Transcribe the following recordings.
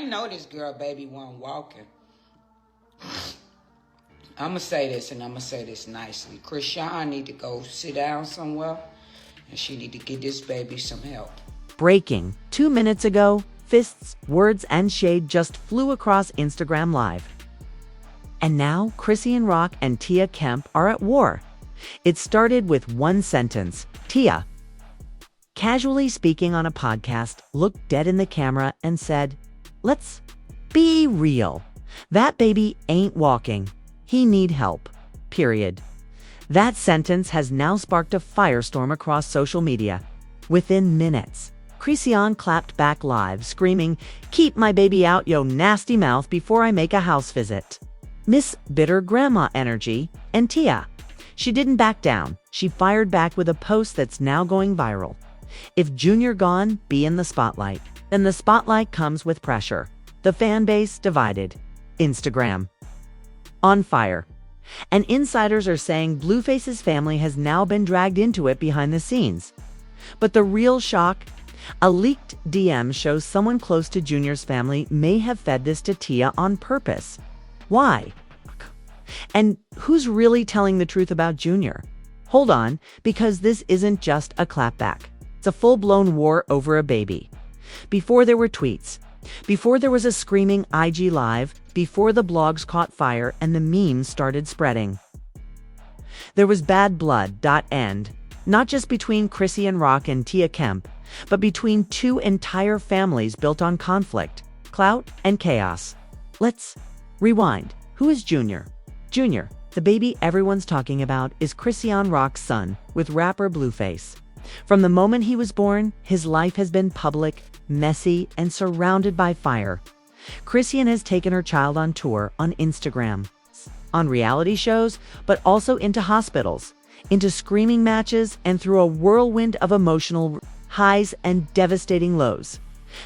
didn't know this girl baby wasn't walking. I'm going to say this, and I'm going to say this nicely. Chrisean need to go sit down somewhere, and she need to get this baby some help. Breaking. 2 minutes ago, fists, words, and shade just flew across Instagram Live. And now, Chrisean Rock and Tia Kemp are at war. It started with one sentence. Tia, casually speaking on a podcast, looked dead in the camera and said, "Let's be real. That baby ain't walking. He need help. Period." That sentence has now sparked a firestorm across social media. Within minutes, Chrisean clapped back live, screaming, "Keep my baby out yo nasty mouth before I make a house visit." Miss Bitter Grandma energy. And Tia, she didn't back down. She fired back with a post that's now going viral. If Junior gone, be in the spotlight. Then the spotlight comes with pressure. The fan base divided. Instagram on fire. And insiders are saying Blueface's family has now been dragged into it behind the scenes. But the real shock? A leaked DM shows someone close to Junior's family may have fed this to Tia on purpose. Why? And who's really telling the truth about Junior? Hold on, because this isn't just a clapback. It's a full-blown war over a baby. Before there were tweets, before there was a screaming IG Live, before the blogs caught fire and the memes started spreading, there was bad blood. End. Not just between Chrisean Rock and Tia Kemp, but between two entire families built on conflict, clout, and chaos. Let's rewind. Who is Junior? Junior, the baby everyone's talking about, is Chrisean Rock's son with rapper Blueface. From the moment he was born, his life has been public, messy, and surrounded by fire. Chrisean has taken her child on tour on Instagram, on reality shows, but also into hospitals, into screaming matches, and through a whirlwind of emotional highs and devastating lows.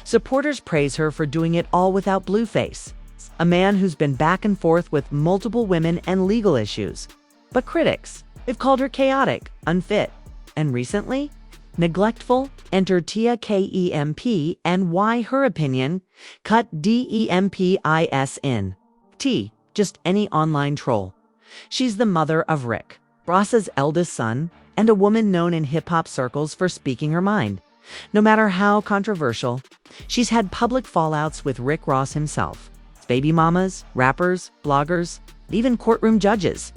Supporters praise her for doing it all without Blueface, a man who's been back and forth with multiple women and legal issues. But critics, they've called her chaotic, unfit, and recently, neglectful. Enter Tia Kemp, and why her opinion? Cut DEMPIS in. T, just any online troll. She's the mother of Rick Ross's eldest son, and a woman known in hip-hop circles for speaking her mind. No matter how controversial, she's had public fallouts with Rick Ross himself, baby mamas, rappers, bloggers, even courtroom judges.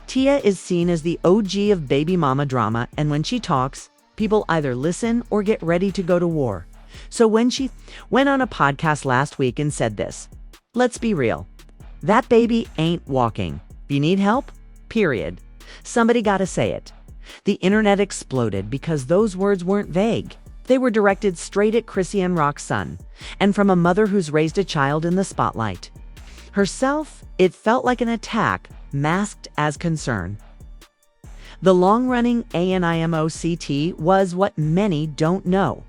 Tia is seen as the OG of baby mama drama, and when she talks, people either listen or get ready to go to war. So when she went on a podcast last week and said this, "Let's be real. That baby ain't walking. You need help? Period." Somebody gotta say it. The internet exploded because those words weren't vague. They were directed straight at Chrisean Rock's son, and from a mother who's raised a child in the spotlight. Herself, it felt like an attack masked as concern. The long-running ANIMOCT was what many don't know.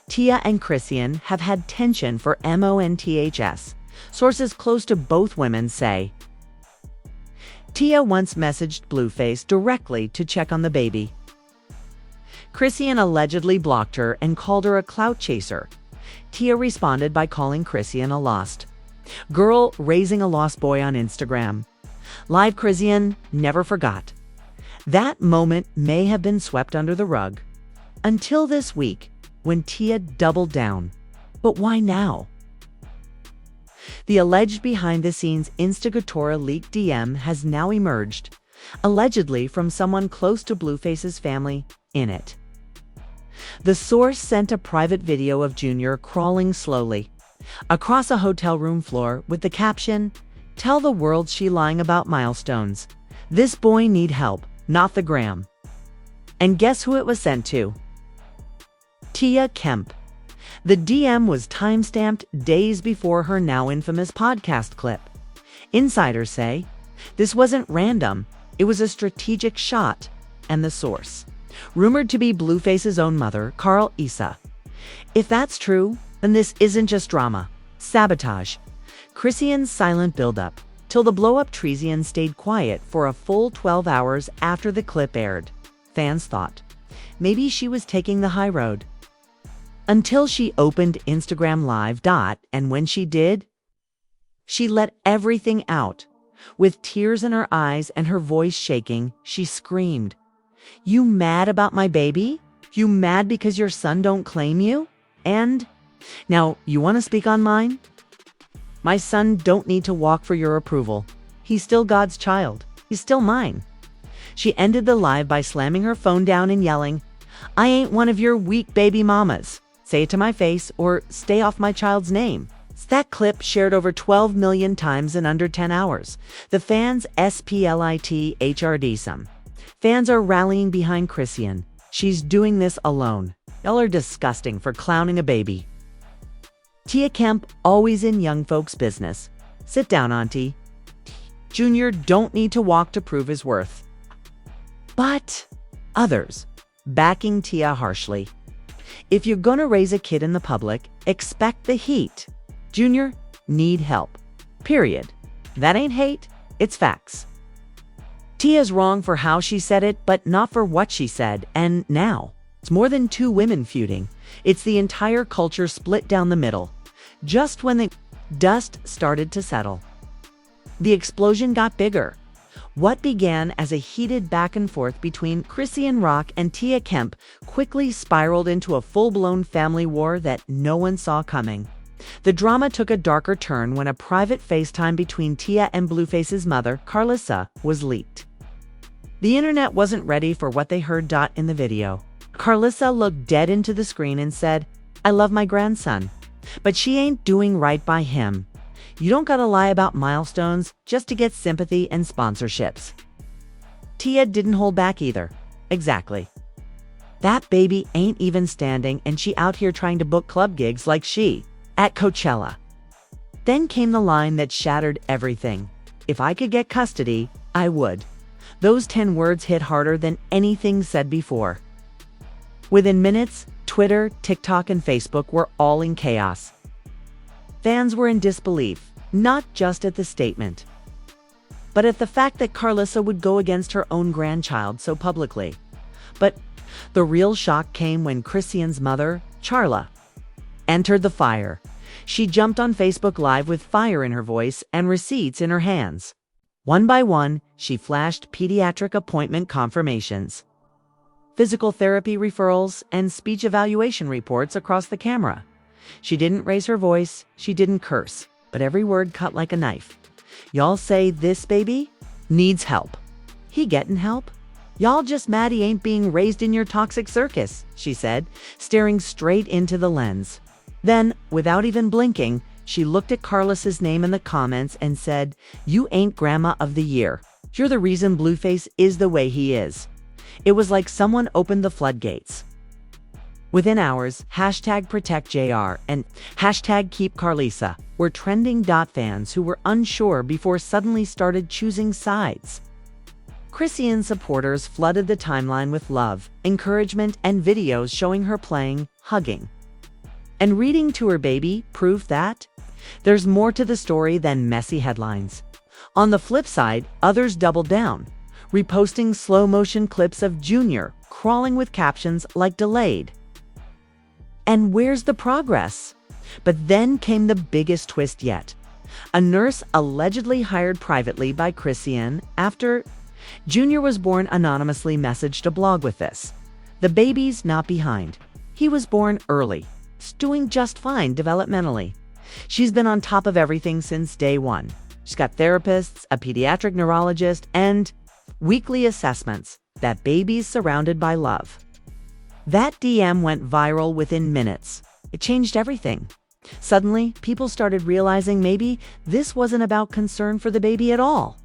Tia and Chrisean have had tension for months. Sources close to both women say Tia once messaged Blueface directly to check on the baby. Chrisean allegedly blocked her and called her a clout chaser. Tia responded by calling Chrisean a lost girl raising a lost boy on Instagram. Live Chrisean never forgot. That moment may have been swept under the rug. Until this week, when Tia doubled down. But why now? The alleged behind-the-scenes Instagatora leaked DM has now emerged, allegedly from someone close to Blueface's family, in it. The source sent a private video of Junior crawling slowly across a hotel room floor with the caption, "Tell the world she lying about milestones. This boy need help, not the gram." And guess who it was sent to? Tia Kemp. The DM was timestamped days before her now infamous podcast clip. Insiders say this wasn't random, it was a strategic shot. And the source, rumored to be Blueface's own mother, Carl Issa. If that's true, then this isn't just drama. Sabotage. Chrisean's silent buildup, till the blow-up Chrisean stayed quiet for a full 12 hours after the clip aired. Fans thought maybe she was taking the high road. Until she opened Instagram Live. And when she did, she let everything out. With tears in her eyes and her voice shaking, she screamed, "You mad about my baby? You mad because your son don't claim you? And now you want to speak on mine? My son don't need to walk for your approval. He's still God's child. He's still mine." She ended the live by slamming her phone down and yelling, "I ain't one of your weak baby mamas. Say it to my face or stay off my child's name." That clip shared over 12 million times in under 10 hours. The fans SPLIT some. Fans are rallying behind Chrisean. She's doing this alone. Y'all are disgusting for clowning a baby. Tia Kemp, always in young folks' business. Sit down, auntie. Junior don't need to walk to prove his worth. But others, backing Tia harshly. If you're gonna raise a kid in the public, expect the heat. Junior need help. Period. That ain't hate, it's facts. Tia's wrong for how she said it, but not for what she said. And now, it's more than two women feuding. It's the entire culture split down the middle. Just when the dust started to settle, the explosion got bigger. What began as a heated back and forth between Chrisean Rock and Tia Kemp quickly spiraled into a full-blown family war that no one saw coming. The drama took a darker turn when a private FaceTime between Tia and Blueface's mother, Carlissa, was leaked. The internet wasn't ready for what they heard. In the video, Carlissa looked dead into the screen and said, "I love my grandson, but she ain't doing right by him. You don't gotta lie about milestones just to get sympathy and sponsorships." Tia didn't hold back either. Exactly. That baby ain't even standing and she out here trying to book club gigs like she at Coachella. Then came the line that shattered everything. "If I could get custody, I would." Those 10 words hit harder than anything said before. Within minutes, Twitter, TikTok, and Facebook were all in chaos. Fans were in disbelief, not just at the statement, but at the fact that Carlissa would go against her own grandchild so publicly. But the real shock came when Chrisean's mother, Charla, entered the fire. She jumped on Facebook Live with fire in her voice and receipts in her hands. One by one, she flashed pediatric appointment confirmations, physical therapy referrals, and speech evaluation reports across the camera. She didn't raise her voice, she didn't curse, but every word cut like a knife. "Y'all say this baby needs help. He getting help? Y'all just mad he ain't being raised in your toxic circus," she said, staring straight into the lens. Then, without even blinking, she looked at Carlos's name in the comments and said, "You ain't Grandma of the Year. You're the reason Blueface is the way he is." It was like someone opened the floodgates. Within hours, #ProtectJR and #KeepCarlissa were trending. Fans who were unsure before suddenly started choosing sides. Chrisean supporters flooded the timeline with love, encouragement, and videos showing her playing, hugging, and reading to her baby, proof that there's more to the story than messy headlines. On the flip side, others doubled down, reposting slow-motion clips of Junior crawling with captions like "delayed." And where's the progress? But then came the biggest twist yet. A nurse allegedly hired privately by Chrisean after Junior was born anonymously messaged a blog with this: "The baby's not behind. He was born early. He's doing just fine developmentally. She's been on top of everything since day one. She's got therapists, a pediatric neurologist, and weekly assessments. That baby's surrounded by love." That DM went viral within minutes. It changed everything. Suddenly, people started realizing maybe this wasn't about concern for the baby at all.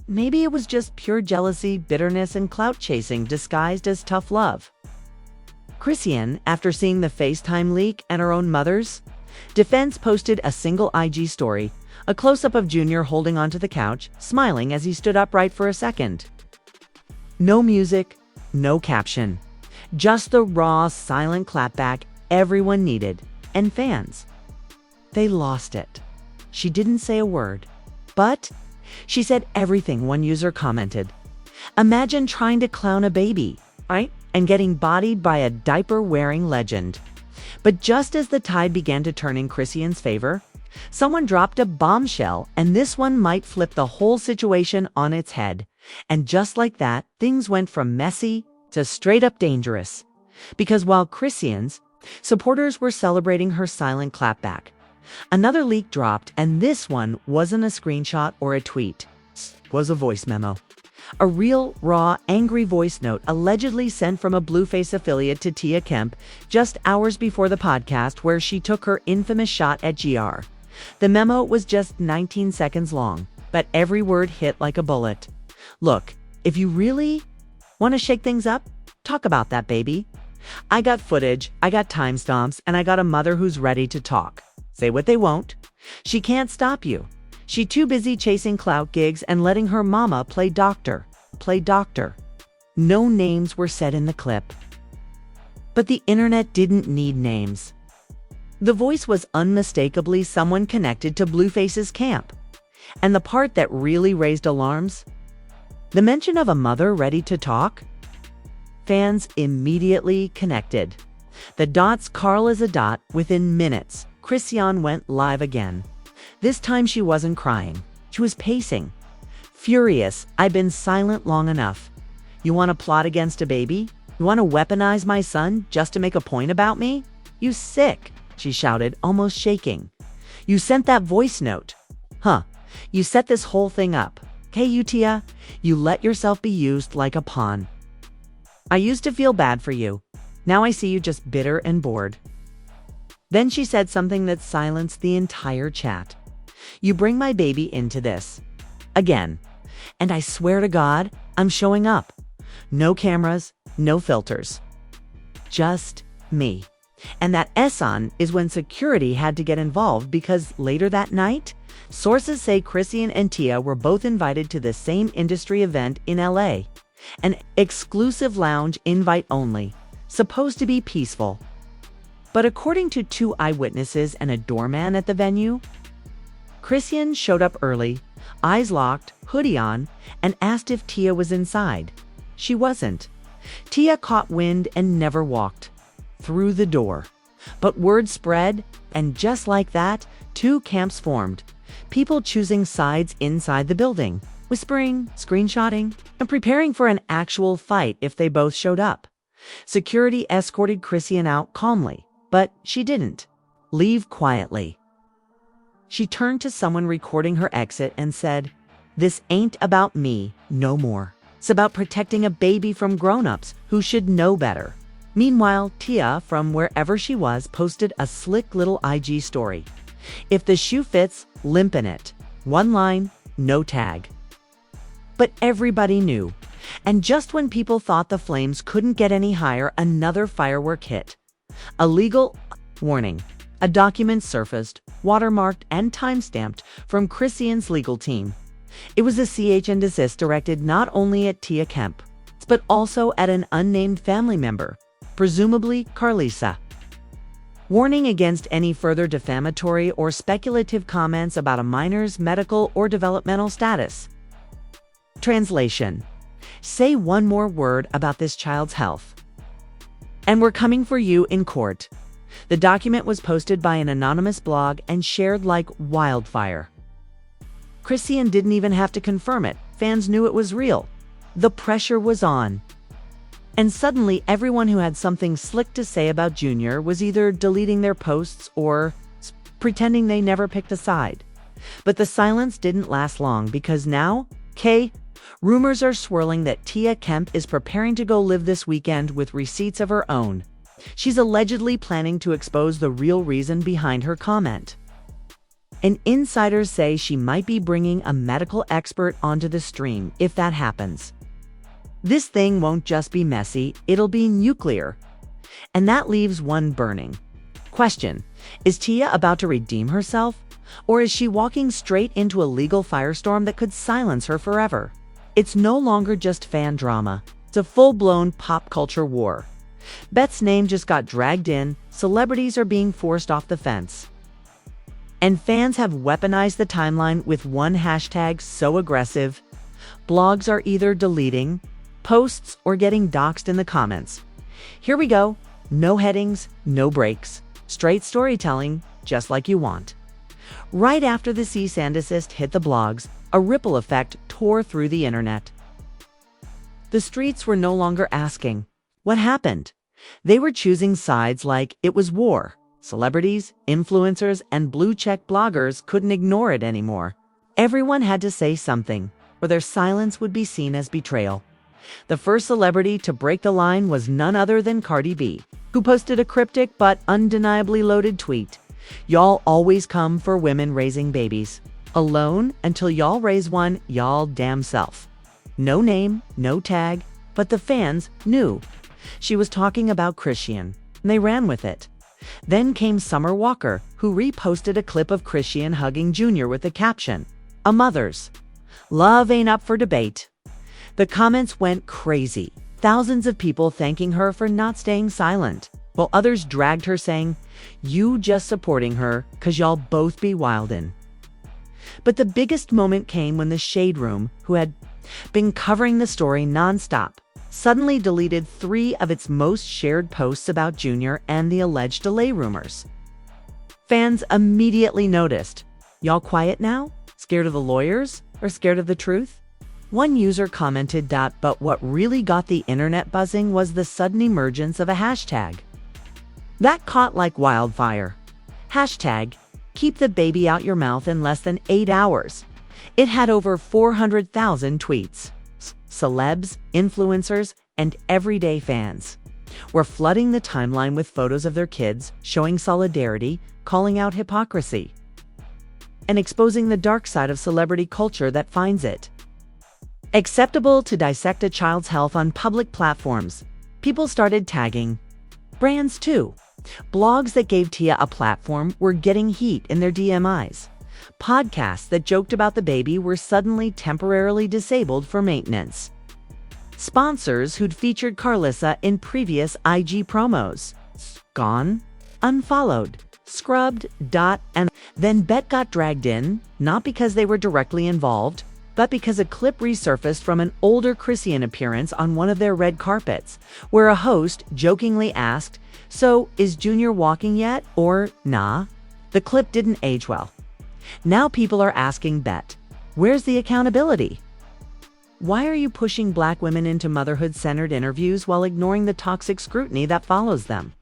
Maybe it was just pure jealousy, bitterness, and clout chasing disguised as tough love. Chrisean, after seeing the FaceTime leak and her own mother's defense, posted a single IG story, a close-up of Junior holding onto the couch, smiling as he stood upright for a second. No music, no caption. Just the raw, silent clapback everyone needed. And fans, they lost it. She didn't say a word, but she said everything. One user commented, "Imagine trying to clown a baby, right? And getting bodied by a diaper-wearing legend." But just as the tide began to turn in Chrisean's favor, someone dropped a bombshell, and this one might flip the whole situation on its head. And just like that, things went from messy to straight up dangerous. Because while Chrisean's supporters were celebrating her silent clapback, another leak dropped, and this one wasn't a screenshot or a tweet. It was a voice memo. A real, raw, angry voice note allegedly sent from a Blueface affiliate to Tia Kemp just hours before the podcast where she took her infamous shot at GR. The memo was just 19 seconds long, but every word hit like a bullet. Look, if you really want to shake things up, talk about that, baby. I got footage, I got timestamps, and I got a mother who's ready to talk. Say what they won't. She can't stop you. She too busy chasing clout gigs and letting her mama play doctor. No names were said in the clip. But the internet didn't need names. The voice was unmistakably someone connected to Blueface's camp. And the part that really raised alarms? The mention of a mother ready to talk? Fans immediately connected. The dots Carl as a dot. Within minutes, Chrisean went live again. This time she wasn't crying. She was pacing. Furious, I've been silent long enough. You want to plot against a baby? You want to weaponize my son just to make a point about me? You sick, she shouted, almost shaking. You sent that voice note. Huh, you set this whole thing up. Tia, you let yourself be used like a pawn. I used to feel bad for you. Now I see you just bitter and bored. Then she said something that silenced the entire chat. You bring my baby into this. Again. And I swear to God, I'm showing up. No cameras, no filters. Just me. And that S-on is when security had to get involved because later that night, sources say Chrisean and Tia were both invited to the same industry event in LA. An exclusive lounge, invite only, supposed to be peaceful. But according to 2 eyewitnesses and a doorman at the venue, Chrisean showed up early, eyes locked, hoodie on, and asked if Tia was inside. She wasn't. Tia caught wind and never walked through the door. But word spread, and just like that, 2 camps formed. People choosing sides inside the building, whispering, screenshotting, and preparing for an actual fight if they both showed up. Security escorted Chrisean out calmly, but she didn't leave quietly. She turned to someone recording her exit and said, "This ain't about me no more. It's about protecting a baby from grown-ups who should know better." Meanwhile, Tia, from wherever she was, posted a slick little IG story. If the shoe fits, limp in it. One line, no tag. But everybody knew. And just when people thought the flames couldn't get any higher, another firework hit. A legal warning. A document surfaced, watermarked and timestamped from Chrisean's legal team. It was a cease and desist directed not only at Tia Kemp, but also at an unnamed family member, presumably Carlisa. Warning against any further defamatory or speculative comments about a minor's medical or developmental status. Translation: say one more word about this child's health, and we're coming for you in court. The document was posted by an anonymous blog and shared like wildfire. Chrisean didn't even have to confirm it. Fans knew it was real. The pressure was on. And suddenly, everyone who had something slick to say about Junior was either deleting their posts or pretending they never picked a side. But the silence didn't last long because now, rumors are swirling that Tia Kemp is preparing to go live this weekend with receipts of her own. She's allegedly planning to expose the real reason behind her comment. And insiders say she might be bringing a medical expert onto the stream if that happens. This thing won't just be messy, it'll be nuclear. And that leaves one burning question. Is Tia about to redeem herself? Or is she walking straight into a legal firestorm that could silence her forever? It's no longer just fan drama. It's a full-blown pop culture war. Beth's name just got dragged in, celebrities are being forced off the fence. And fans have weaponized the timeline with one hashtag so aggressive. Blogs are either deleting posts or getting doxxed in the comments. Here we go. No headings, no breaks. Straight storytelling, just like you want. Right after the cease and desist hit the blogs, a ripple effect tore through the internet. The streets were no longer asking, "What happened?" They were choosing sides like it was war. Celebrities, influencers, and blue-check bloggers couldn't ignore it anymore. Everyone had to say something, or their silence would be seen as betrayal. The first celebrity to break the line was none other than Cardi B, who posted a cryptic but undeniably loaded tweet. "Y'all always come for women raising babies. Alone until y'all raise one y'all damn self." No name, no tag, but the fans knew. She was talking about Chrisean, and they ran with it. Then came Summer Walker, who reposted a clip of Chrisean hugging Junior with the caption, "A mother's. Love ain't up for debate." The comments went crazy, thousands of people thanking her for not staying silent, while others dragged her saying, "You just supporting her 'cause y'all both be wildin'." But the biggest moment came when the Shade Room, who had been covering the story nonstop, suddenly deleted 3 of its most shared posts about Junior and the alleged delay rumors. Fans immediately noticed. "Y'all quiet now? Scared of the lawyers? Or scared of the truth?" One user commented that, but what really got the internet buzzing was the sudden emergence of a hashtag. That caught like wildfire. Hashtag, "Keep the baby out your mouth in less than 8 hours." It had over 400,000 tweets. Celebs, influencers, and everyday fans were flooding the timeline with photos of their kids, showing solidarity, calling out hypocrisy, and exposing the dark side of celebrity culture that finds it acceptable to dissect a child's health on public platforms. People started tagging brands too. Blogs that gave Tia a platform were getting heat in their DMIs. Podcasts that joked about the baby were suddenly temporarily disabled for maintenance. Sponsors who'd featured Carlissa in previous IG promos, gone, unfollowed, scrubbed, and then Bet got dragged in, not because they were directly involved, but because a clip resurfaced from an older Chrisean appearance on one of their red carpets, where a host jokingly asked, "So, is Junior walking yet, or nah?" The clip didn't age well. Now people are asking Bet, where's the accountability? Why are you pushing Black women into motherhood-centered interviews while ignoring the toxic scrutiny that follows them?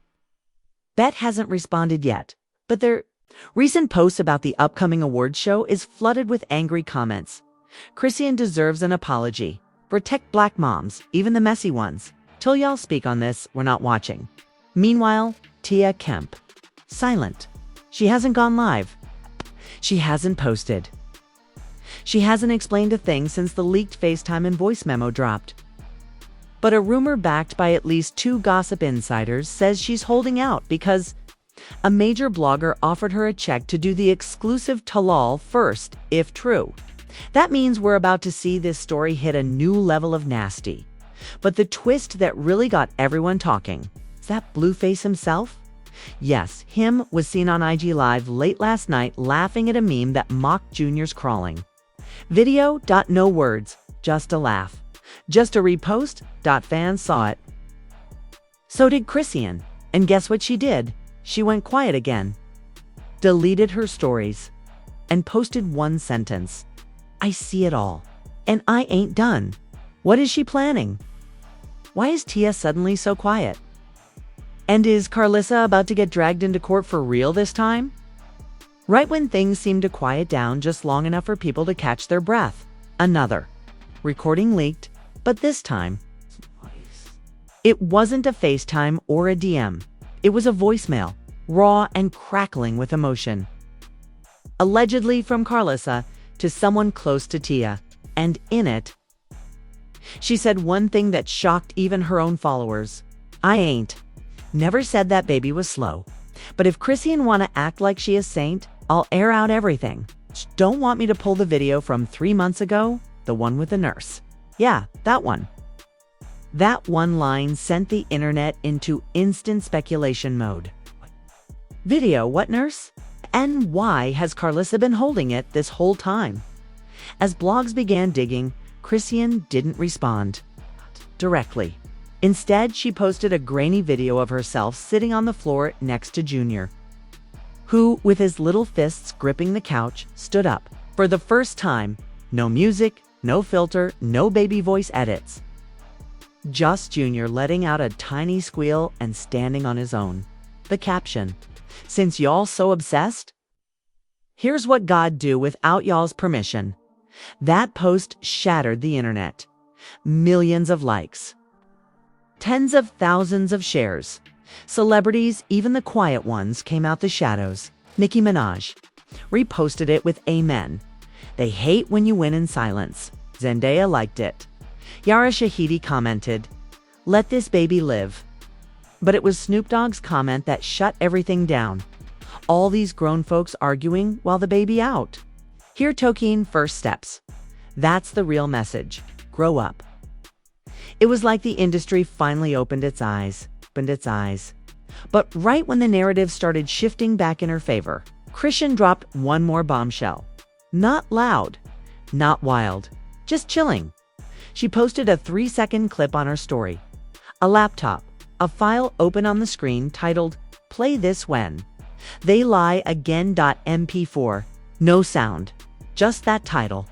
Bet hasn't responded yet, but their recent posts about the upcoming awards show is flooded with angry comments. Chrisean deserves an apology. Protect Black moms, even the messy ones. Till y'all speak on this, we're not watching. Meanwhile, Tia Kemp. Silent. She hasn't gone live. She hasn't posted. She hasn't explained a thing since the leaked FaceTime and voice memo dropped. But a rumor backed by at least 2 gossip insiders says she's holding out because a major blogger offered her a check to do the exclusive tell-all first, if true. That means we're about to see this story hit a new level of nasty. But the twist that really got everyone talking, is that Blueface himself? Yes, him was seen on IG Live late last night laughing at a meme that mocked Junior's crawling. Video. No words, just a laugh. Just a repost. Fans saw it. So did Chrisean. And guess what she did? She went quiet again. Deleted her stories. And posted one sentence. "I see it all. And I ain't done." What is she planning? Why is Tia suddenly so quiet? And is Carlissa about to get dragged into court for real this time? Right when things seemed to quiet down just long enough for people to catch their breath, another recording leaked, but this time, it wasn't a FaceTime or a DM. It was a voicemail, raw and crackling with emotion. Allegedly from Carlissa to someone close to Tia, and in it, she said one thing that shocked even her own followers. "I ain't never said that baby was slow. But if Chrisean wanna act like she is saint, I'll air out everything. Don't want me to pull the video from 3 months ago? The one with the nurse. Yeah, that one." That one line sent the internet into instant speculation mode. Video, what nurse? And why has Carlissa been holding it this whole time? As blogs began digging, Chrisean didn't respond directly. Instead, she posted a grainy video of herself sitting on the floor next to Junior, who, with his little fists gripping the couch, stood up. For the first time, no music, no filter, no baby voice edits. Just Junior letting out a tiny squeal and standing on his own. The caption, "Since y'all so obsessed, here's what God do without y'all's permission." That post shattered the internet. Millions of likes. Tens of thousands of shares. Celebrities, even the quiet ones, came out the shadows. Nicki Minaj reposted it with "Amen. They hate when you win in silence." Zendaya liked it. Yara Shahidi commented, "Let this baby live." But it was Snoop Dogg's comment that shut everything down. All these grown folks arguing while the baby out. Here Tokeen first steps. That's the real message. Grow up. It was like the industry finally opened its eyes. But right when the narrative started shifting back in her favor, Chrisean dropped one more bombshell. Not loud, not wild, just chilling. She posted a 3-second clip on her story. A laptop, a file open on the screen titled, "Play This When." They lie again.mp4. No sound, just that title.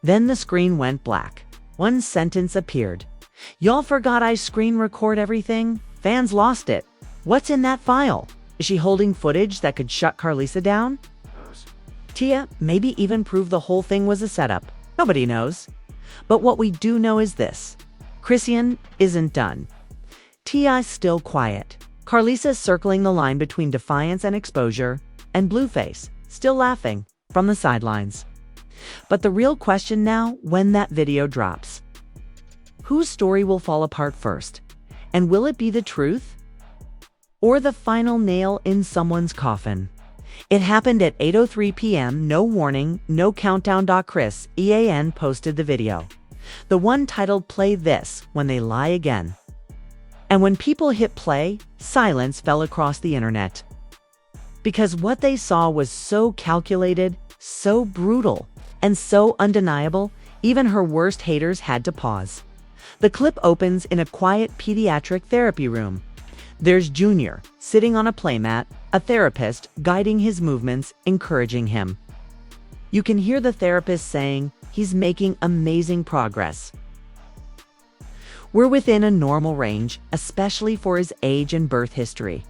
Then the screen went black. One sentence appeared. "Y'all forgot I screen record everything? Fans lost it. What's in that file? Is she holding footage that could shut Carlisa down? Tia, maybe even prove the whole thing was a setup. Nobody knows. But what we do know is this. Chrisean isn't done. Tia's still quiet. Carlisa's circling the line between defiance and exposure, and Blueface, still laughing, from the sidelines. But the real question now, when that video drops. Whose story will fall apart first? And will it be the truth? Or the final nail in someone's coffin? It happened at 8:03 p.m., no warning, no countdown. Chrisean posted the video. The one titled "Play This When They Lie Again." And when people hit play, silence fell across the internet. Because what they saw was so calculated, so brutal, and so undeniable, even her worst haters had to pause. The clip opens in a quiet pediatric therapy room. There's Junior, sitting on a playmat, a therapist guiding his movements, encouraging him. You can hear the therapist saying, "He's making amazing progress. We're within a normal range, especially for his age and birth history."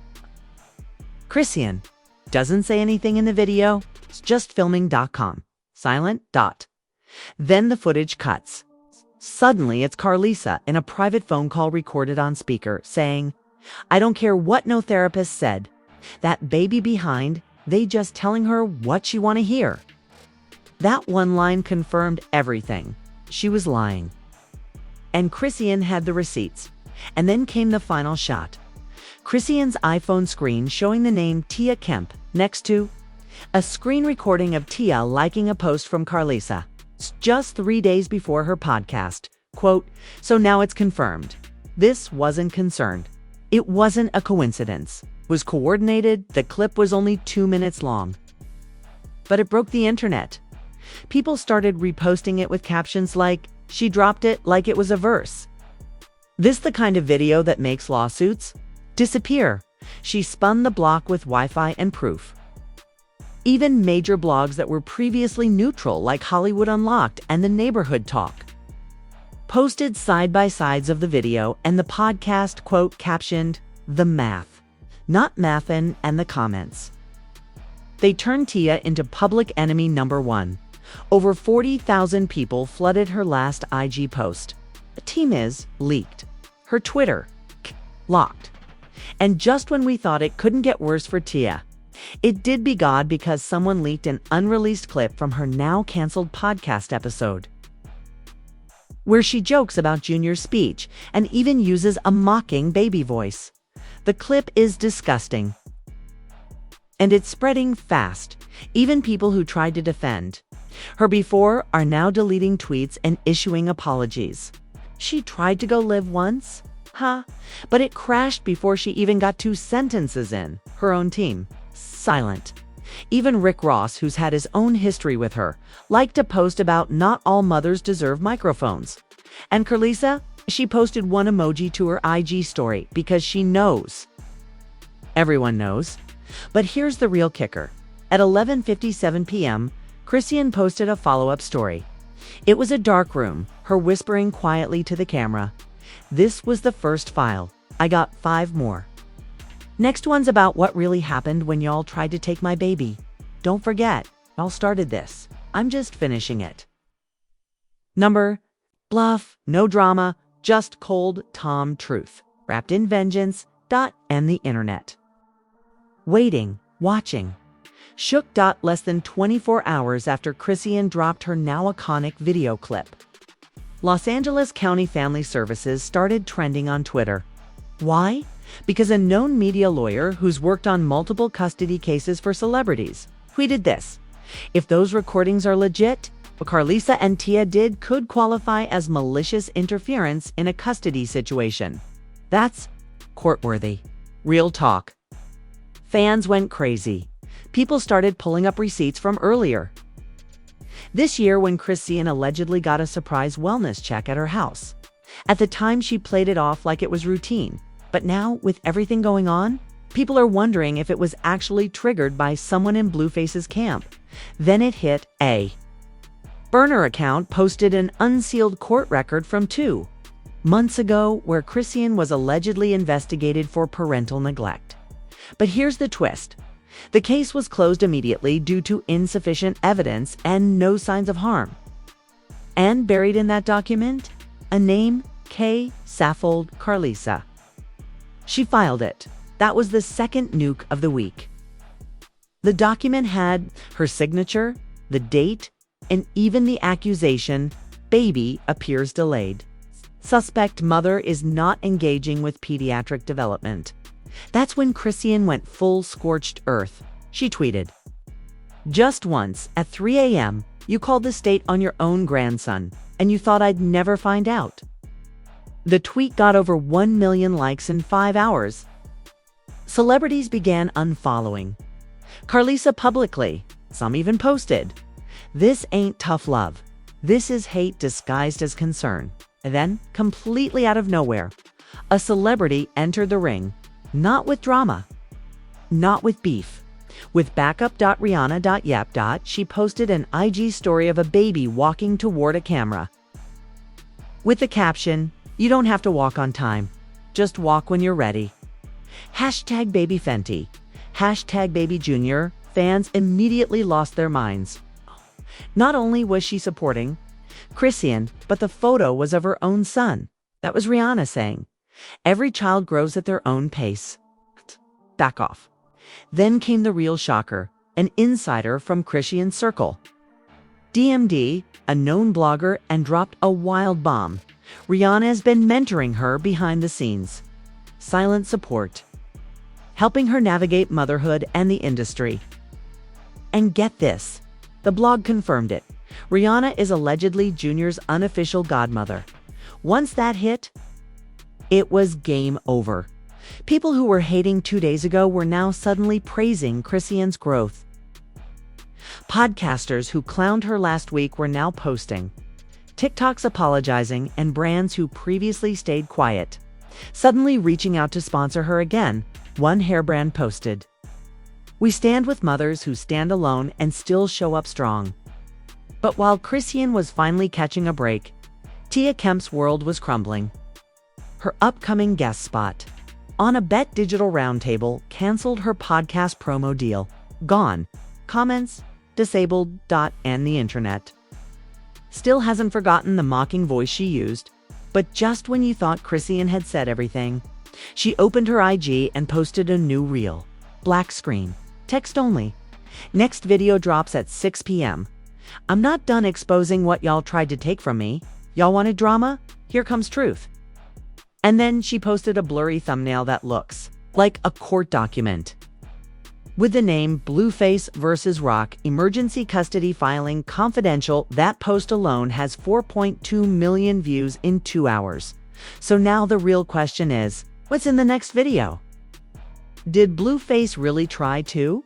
Chrisean doesn't say anything in the video. It's just filming.com. Silent. Then the footage cuts. Suddenly, it's Carlisa in a private phone call recorded on speaker saying, "I don't care what no therapist said. That baby behind, they just telling her what she want to hear." That one line confirmed everything. She was lying. And Chrisean had the receipts. And then came the final shot. Chrisean's iPhone screen showing the name Tia Kemp next to a screen recording of Tia liking a post from Carlisa. Just 3 days before her podcast. Quote, "So now it's confirmed. This wasn't concerned. It wasn't a coincidence. It was coordinated. The clip was only 2 minutes long." But it broke the internet. People started reposting it with captions like, "She dropped it like it was a verse." This the kind of video that makes lawsuits disappear. She spun the block with Wi-Fi and proof. Even major blogs that were previously neutral, like Hollywood Unlocked and The Neighborhood Talk, posted side-by-sides of the video and the podcast, quote, captioned, "The Math, Not Mathin'," and the comments. They turned Tia into public enemy number one. Over 40,000 people flooded her last IG post. The team is leaked. Her Twitter, locked. And just when we thought it couldn't get worse for Tia, it did be God, because someone leaked an unreleased clip from her now canceled podcast episode, where she jokes about Junior's speech and even uses a mocking baby voice. The clip is disgusting. And it's spreading fast. Even people who tried to defend her before are now deleting tweets and issuing apologies. She tried to go live once? But it crashed before she even got 2 sentences in. Her own team, silent. Even Rick Ross, who's had his own history with her, liked a post about not all mothers deserve microphones. And Carlisa She posted one emoji to her IG story because she knows. Everyone knows. But here's the real kicker. At 11:57 p.m., Chrisean posted a follow-up story. It was a dark room, her whispering quietly to the camera. This was the first file. I got 5 more. Next one's about what really happened when y'all tried to take my baby. Don't forget, y'all started this. I'm just finishing it. Number, bluff, no drama, just cold Tom truth, wrapped in vengeance, and the internet. Waiting, watching. Shook. Less than 24 hours after Chrisean dropped her now iconic video clip. Los Angeles County Family Services started trending on Twitter. Why? Because a known media lawyer who's worked on multiple custody cases for celebrities tweeted this. If those recordings are legit, what Carlisa and Tia did could qualify as malicious interference in a custody situation. That's court-worthy. Real talk. Fans went crazy. People started pulling up receipts from earlier this year when Chrisean allegedly got a surprise wellness check at her house. At the time, she played it off like it was routine. But now, with everything going on, people are wondering if it was actually triggered by someone in Blueface's camp. Then it hit. A burner account posted an unsealed court record from 2 months ago where Chrisean was allegedly investigated for parental neglect. But here's the twist. The case was closed immediately due to insufficient evidence and no signs of harm. And buried in that document, a name, K. Saffold Carlisa. She filed it. That was the second nuke of the week. The document had her signature, the date, and even the accusation, baby appears delayed. Suspect mother is not engaging with pediatric development. That's when Chrisean went full scorched earth. She tweeted, "Just once, at 3 a.m., you called the state on your own grandson, and you thought I'd never find out." The tweet got over 1 million likes in 5 hours. Celebrities began unfollowing Carlisa publicly. Some even posted, "This ain't tough love. This is hate disguised as concern." And then, completely out of nowhere, a celebrity entered the ring. Not with drama, not with beef. With backup.rihanna.yep. She posted an IG story of a baby walking toward a camera. With the caption, "You don't have to walk on time. Just walk when you're ready." Hashtag baby Fenty. Hashtag baby Junior. Fans immediately lost their minds. Not only was she supporting Chrisean, but the photo was of her own son. That was Rihanna saying, "Every child grows at their own pace. Back off." Then came the real shocker, an insider from Chrisean's circle. DMD, a known blogger, and dropped a wild bomb. Rihanna has been mentoring her behind the scenes. Silent support. Helping her navigate motherhood and the industry. And get this, the blog confirmed it. Rihanna is allegedly Junior's unofficial godmother. Once that hit, it was game over. People who were hating 2 days ago were now suddenly praising Chrisean's growth. Podcasters who clowned her last week were now posting. TikToks apologizing, and brands who previously stayed quiet suddenly reaching out to sponsor her again. One hair brand posted, "We stand with mothers who stand alone and still show up strong." But while Chrisean was finally catching a break, Tia Kemp's world was crumbling. Her upcoming guest spot on a Bet Digital Roundtable canceled her podcast promo deal. Gone. Comments, disabled. And the internet still hasn't forgotten the mocking voice she used. But just when you thought Chrisean had said everything, she opened her IG and posted a new reel. Black screen. Text only. Next video drops at 6 p.m. "I'm not done exposing what y'all tried to take from me. Y'all wanted drama? Here comes truth." And then she posted a blurry thumbnail that looks like a court document. With the name Blueface vs. Rock, Emergency Custody Filing Confidential. That post alone has 4.2 million views in 2 hours. So now the real question is, what's in the next video? Did Blueface really try to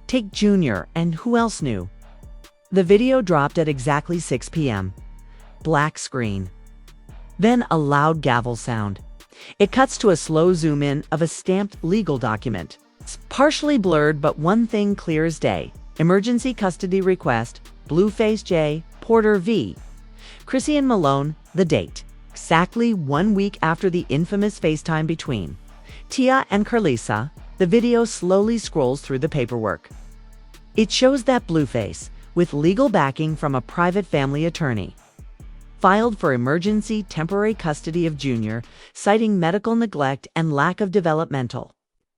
take Junior, and who else knew? The video dropped at exactly 6 p.m. Black screen. Then a loud gavel sound. It cuts to a slow zoom in of a stamped legal document. It's partially blurred, but one thing clear as day. Emergency custody request, Blueface J, Porter v. Chrisean Malone, the date. Exactly 1 week after the infamous FaceTime between Tia and Carlisa, the video slowly scrolls through the paperwork. It shows that Blueface, with legal backing from a private family attorney, filed for emergency temporary custody of Junior, citing medical neglect and lack of developmental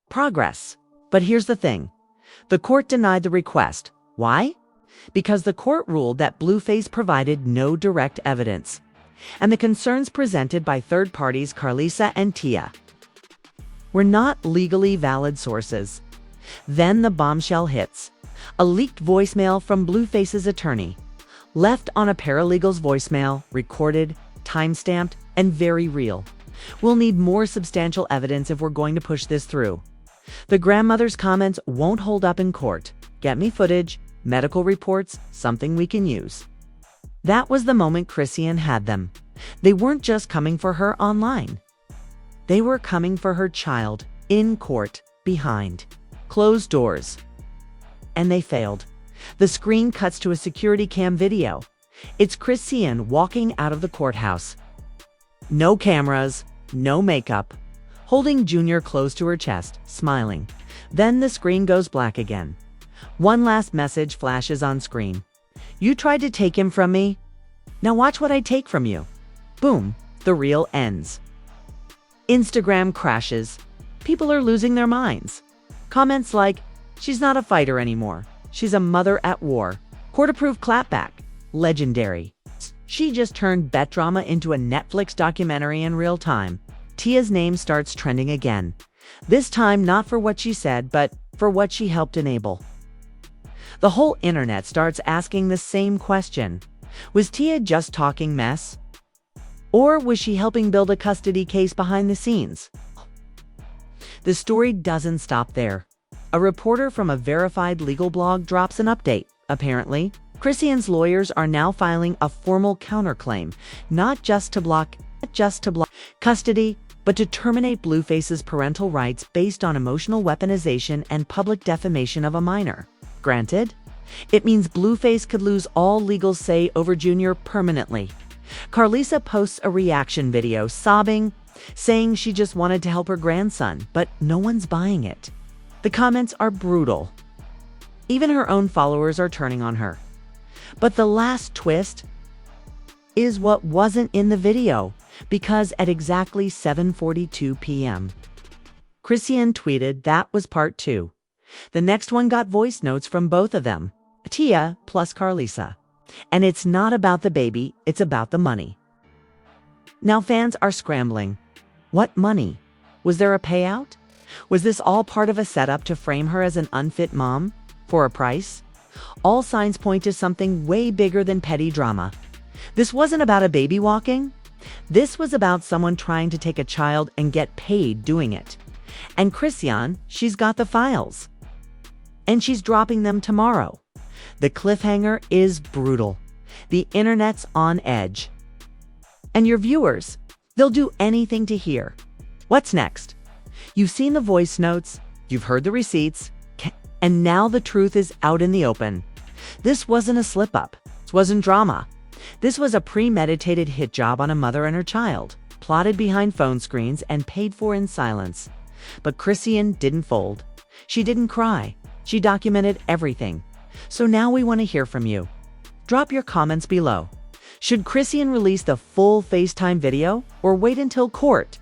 progress. But here's the thing. The court denied the request. Why? Because the court ruled that Blueface provided no direct evidence, and the concerns presented by third parties Carlisa and Tia were not legally valid sources. Then the bombshell hits. A leaked voicemail from Blueface's attorney, left on a paralegal's voicemail, recorded, time-stamped, and very real. We'll need more substantial evidence if we're going to push this through. The grandmother's comments won't hold up in court. Get me footage, medical reports, something we can use. That was the moment Chrisean had them. They weren't just coming for her online. They were coming for her child, in court, behind closed doors. And they failed. The screen cuts to a security cam video. It's Chrisean walking out of the courthouse. No cameras, no makeup, holding Junior close to her chest, smiling. Then the screen goes black again. One last message flashes on screen. You tried to take him from me. Now watch what I take from you. Boom, the reel ends. Instagram crashes. People are losing their minds. Comments like, she's not a fighter anymore. She's a mother at war. Court-approved clapback. Legendary. She just turned bet drama into a Netflix documentary in real time. Tia's name starts trending again. This time not for what she said, but for what she helped enable. The whole internet starts asking the same question. Was Tia just talking mess? Or was she helping build a custody case behind the scenes? The story doesn't stop there. A reporter from a verified legal blog drops an update. Apparently, Chrisean's lawyers are now filing a formal counterclaim, not just to block custody, but to terminate Blueface's parental rights based on emotional weaponization and public defamation of a minor. Granted, it means Blueface could lose all legal say over Junior permanently. Carlisa posts a reaction video, sobbing, saying she just wanted to help her grandson, but no one's buying it. The comments are brutal. Even her own followers are turning on her. But the last twist is what wasn't in the video, because at exactly 7:42 p.m., Chrisean tweeted that was part 2. The next one got voice notes from both of them, Tia plus Carlisa. And it's not about the baby, it's about the money. Now fans are scrambling. What money? Was there a payout? Was this all part of a setup to frame her as an unfit mom? For a price? All signs point to something way bigger than petty drama. This wasn't about a baby walking. This was about someone trying to take a child and get paid doing it. And Chrisean, she's got the files. And she's dropping them tomorrow. The cliffhanger is brutal. The internet's on edge. And your viewers, they'll do anything to hear. What's next? You've seen the voice notes, you've heard the receipts, and now the truth is out in the open. This wasn't a slip-up. This wasn't drama. This was a premeditated hit job on a mother and her child, plotted behind phone screens and paid for in silence. But Chrisean didn't fold. She didn't cry. She documented everything. So now we want to hear from you. Drop your comments below. Should Chrisean release the full FaceTime video or wait until court?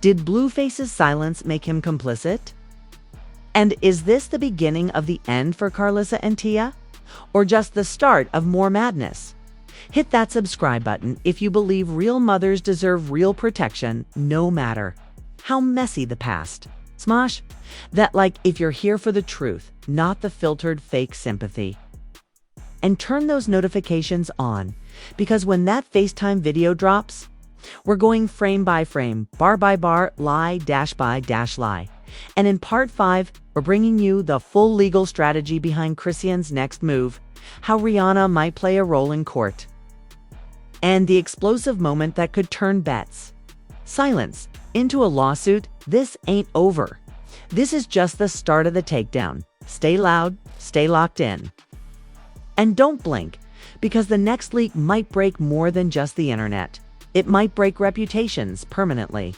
Did Blueface's silence make him complicit? And is this the beginning of the end for Carlisa and Tia? Or just the start of more madness? Hit that subscribe button if you believe real mothers deserve real protection, no matter how messy the past. Smosh that like if you're here for the truth, not the filtered fake sympathy. And turn those notifications on, because when that FaceTime video drops, we're going frame by frame, bar by bar, lie dash by dash lie. And in part 5, we're bringing you the full legal strategy behind Chrisean's next move, how Rihanna might play a role in court. and the explosive moment that could turn bets, silence, into a lawsuit. This ain't over. This is just the start of the takedown. Stay loud, stay locked in. And don't blink, because the next leak might break more than just the internet. It might break reputations permanently.